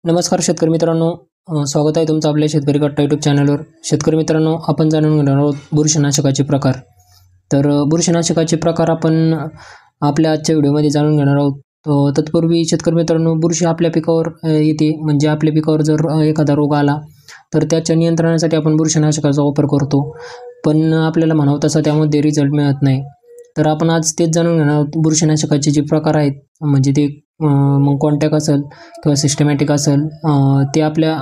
नमस्कार शेतकरी मित्रांनो, स्वागत आहे तुमचं आपल्या शेतकरी कट्टा यूट्यूब चॅनलवर। शेतकरी मित्रांनो, आपण जाणून घेणार आहोत बुरशीनाशकाचे प्रकार। तर बुरशीनाशकाचे प्रकार आपण आपल्या आजच्या व्हिडिओमध्ये जाणून घेणार आहोत। तत्पूर्वी शेतकरी मित्रांनो, बुरशी आपल्या पिकावर येते, म्हणजे आपल्या पिकावर जर एखादा रोग आला तर त्याच्या नियंत्रणासाठी आपण बुरशीनाशकाचा वापर करतो, पण आपल्याला म्हणावं तसा त्यामध्ये रिझल्ट मिळत नाही। तर आपण आज तेच जाणून घेणार आहोत, बुरशीनाशकाचे जे प्रकार आहेत, म्हणजे ते मग कॉन्टॅक्ट असेल किंवा सिस्टमॅटिक असेल, ते आपल्या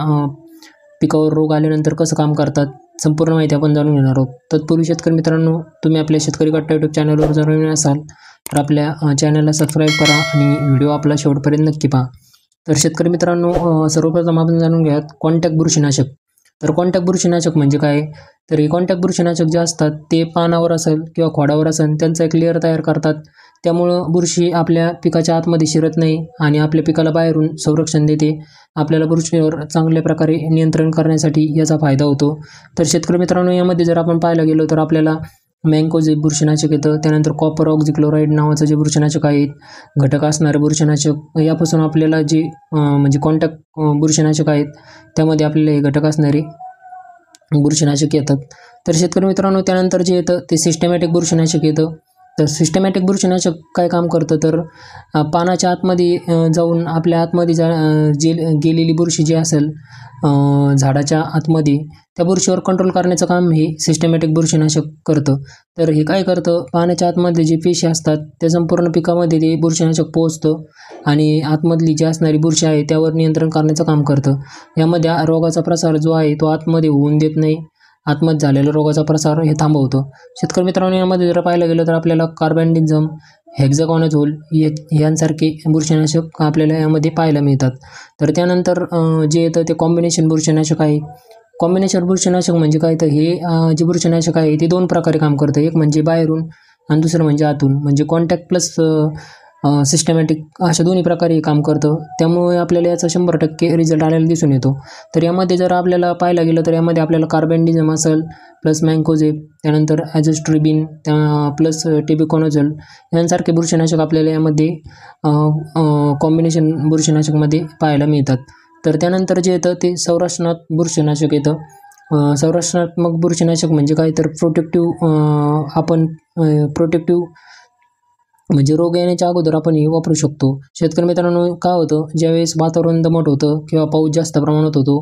पिकावर रोग आल्यानंतर कसं काम करतात, संपूर्ण माहिती आपण जाणून घेणार आहोत। तत्पूर्वी शेतकरी मित्रांनो, तुम्ही आपल्या शेतकरी कट्टा यूट्यूब चॅनलवर जर नवीन असाल तर आपल्या चॅनलला सबस्क्राईब करा आणि व्हिडिओ आपला शेवटपर्यंत नक्की पहा। तर शेतकरी मित्रांनो, सर्वप्रथम आपण जाणून घ्यात कॉन्टॅक्ट बुरशीनाशक। तर कॉन्टॅक्ट बुरशीनाशक म्हणजे काय? तर हे कॉन्टॅक्ट बुरशीनाशक जे असतात ते पानावर असेल किंवा खोडावर असेल त्यांचा एक लेअर तयार करतात, त्यामुळं बुरशी आपल्या पिकाच्या आतमध्ये शिरत नाही आणि आपल्या पिकाला बाहेरून संरक्षण देते। आपल्याला बुरशीवर चांगल्या प्रकारे नियंत्रण करण्यासाठी याचा फायदा होतो। तर शेतकरी मित्रांनो, यामध्ये जर आपण पाहायला गेलो तर आपल्याला मँकोझेब बुरशीनाशक येतं, त्यानंतर कॉपर ऑक्झिक्लोराइड नावाचं जे बुरशीनाशक आहे, घटक असणारे बुरशीनाशक, यापासून आपल्याला जे म्हणजे कॉन्टॅक्ट बुरशीनाशक आहेत त्यामध्ये आपल्याला हे घटक असणारे बुरशीनाशक येतात। तर शेतकरी मित्रांनो, त्यानंतर जे येतं ते सिस्टमॅटिक बुरशीनाशक येतं। तर सिस्टमॅटिक बुरशीनाशक काय काम करतं, तर पानाच्या आतमध्ये जाऊन आपल्या आतमध्ये जे गेलेली बुरशी जी असेल झाडाच्या आतमध्ये, त्या बुरशीवर कंट्रोल करण्याचं काम हे सिस्टमॅटिक बुरशीनाशक करतं। तर हे काय करतं, पानाच्या आतमध्ये जे पेशी असतात त्या संपूर्ण पिकामध्ये ते बुरशीनाशक पोहोचतं आणि आतमधली जी असणारी बुरशी आहे त्यावर नियंत्रण करण्याचं काम करतं। यामध्ये रोगाचा प्रसार जो आहे तो आतमध्ये होऊन देत नाही, आतमध्ये झालेला रोगाचा प्रसार हे थांबवतं। शेतकरी मित्रांनो, यामध्ये जर पाहायला गेलं तर आपल्याला कार्बेंडिझम, हेक्झाकॉनाझोल यांसारखे बुरशीनाशक आपल्याला यामध्ये पाहायला मिळतात। तर त्यानंतर जे येतं ते कॉम्बिनेशन बुरशीनाशक आहे। कॉम्बिनेशन बुरशीनाशक म्हणजे काय, तर हे जे बुरशीनाशक आहे ते दोन प्रकारे काम करतं, एक म्हणजे बाहेरून आणि दुसरं म्हणजे आतून, म्हणजे कॉन्टॅक्ट प्लस सिस्टमॅटिक अशा दोन्ही प्रकारे काम करतं। त्यामुळे आपल्याला याचा 100% रिझल्ट आलेला दिसून येतो। तर यामध्ये जर आपल्याला पाहायला गेलं तर यामध्ये आपल्याला कार्बेंडिझम असेल प्लस मँकोझेब, त्यानंतर ॲझोस्ट्रिबिन प्लस टेबिकोनाझोल यांसारखे बुरशीनाशक आपल्याला यामध्ये कॉम्बिनेशन बुरशीनाशकमध्ये पाहायला मिळतात। तर त्यानंतर जे येतं ते संरक्षणात्मक बुरशीनाशक येतं। संरक्षणात्मक बुरशीनाशक म्हणजे काय, तर प्रोटेक्टिव्ह म्हणजे रोग येण्याच्या अगोदर आपण हे वापरू शकतो। शेतकरी मित्रांनो, काय होतं, ज्यावेळेस वातावरण दमट होतं किंवा पाऊस जास्त प्रमाणात होतो,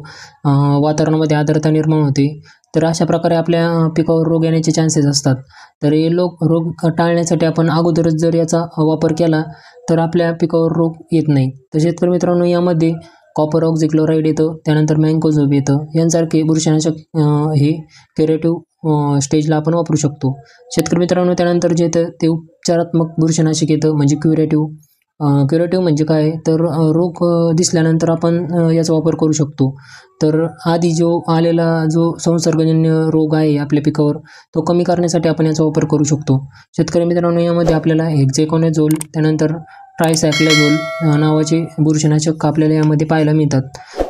वातावरणामध्ये आर्द्रता निर्माण होते, तर अशा प्रकारे आपल्या पिकावर रोग येण्याचे चान्सेस असतात। तर हे रोग टाळण्यासाठी आपण अगोदरच जर याचा वापर केला तर आपल्या पिकावर रोग येत नाही। तर शेतकरी मित्रांनो, यामध्ये कॉपर ऑक्झिक्लोराइड येतं, त्यानंतर मँकोझेब येतं, यांसारखे बुरशीनाशक हे क्युरेटिव्ह स्टेजला आपण वापरू शकतो। शेतकरी मित्रांनो, त्यानंतर जे येतं ते उपचारात्मक बुरशीनाशक येतं, म्हणजे क्युरेटिव्ह म्हणजे काय, तर रोग दिसल्यानंतर आपण याचा वापर करू शकतो। तर आधी जो आलेला जो संसर्गजन्य रोग आहे आपल्या पिकावर तो कमी करण्यासाठी आपण याचा वापर करू शकतो। शेतकरी मित्रांनो, यामध्ये आपल्याला हेक्झाकॉनाझोल, त्यानंतर ट्रायसायक्लोझोल नावाचे बुरशीनाशक आपल्याला यामध्ये पाहायला मिळतात।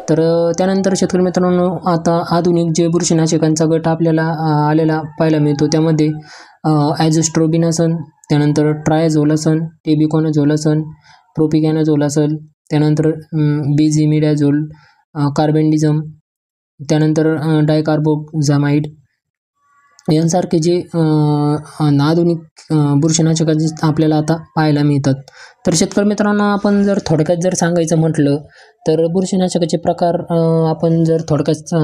तर त्यानंतर शेतकरी मित्रांनो, आता आधुनिक जे बुरशीनाशकांचा गट आपल्याला आलेला पाहायला मिळतो, त्यामध्ये ॲझोस्ट्रोबिन असेल, त्यानंतर ट्रायझोल असेल, टेबिकोनाझोल असेल, प्रोपिकॅनाझोल असेल, त्यानंतर बेझिमिडाझोल, कार्बेंडिझम, त्यानंतर डायकार्बोक्झामाइड यांसारखे जे आधुनिक बुरशीनाशकांचे आपल्याला आता पाहायला मिळतात। तर शेतकरी मित्रांनो, आपण जर थोडक्यात जर सांगायचं म्हटलं तर बुरशीनाशकाचे प्रकार आपण जर थोडक्यात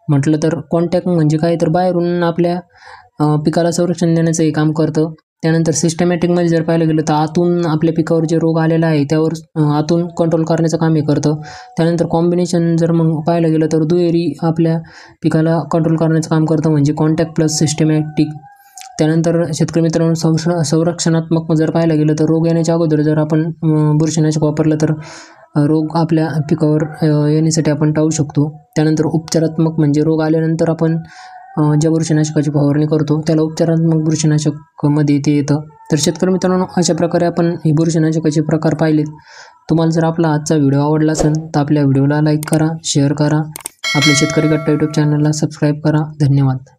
म्हटलं तर कॉन्टॅक्ट म्हणजे काय, तर बाहेरून आपल्या पिकाला संरक्षण देण्याचं हे काम करतं। त्यानंतर सिस्टमॅटिकमध्ये जर पाहायला गेलं तर आतून आपल्या पिकावर जे रोग आलेला आहे त्यावर आतून कंट्रोल करण्याचं काम हे करतं। त्यानंतर कॉम्बिनेशन जर मग पाहायला गेलं तर दुहेरी आपल्या पिकाला कंट्रोल करण्याचं काम करतं, म्हणजे कॉन्टॅक्ट प्लस सिस्टमॅटिक। त्यानंतर शेतकरी मित्रांनो, संरक्षणात्मक जर पाहायला गेलं तर रोग येण्याच्या अगोदर जर आपण बुरशीनाशक वापरलं तर रोग आपल्या पिकावर येण्यासाठी आपण टाळू शकतो। त्यानंतर उपचारात्मक म्हणजे रोग आल्यानंतर आपण ज्या बुरशीनाशकाची फवारणी करतो त्याला उपचारात्मक बुरशीनाशकमध्ये ते येतं। तर शेतकरी मित्रांनो, अशा प्रकारे आपण ही बुरशीनाशकाचे प्रकार पाहिलेत। तुम्हाला जर आपला आजचा व्हिडिओ आवडला असेल तर आपल्या व्हिडिओला लाईक करा, शेअर करा, आपल्या शेतकरी कट्टा यूट्यूब चॅनलला सबस्क्राईब करा। धन्यवाद।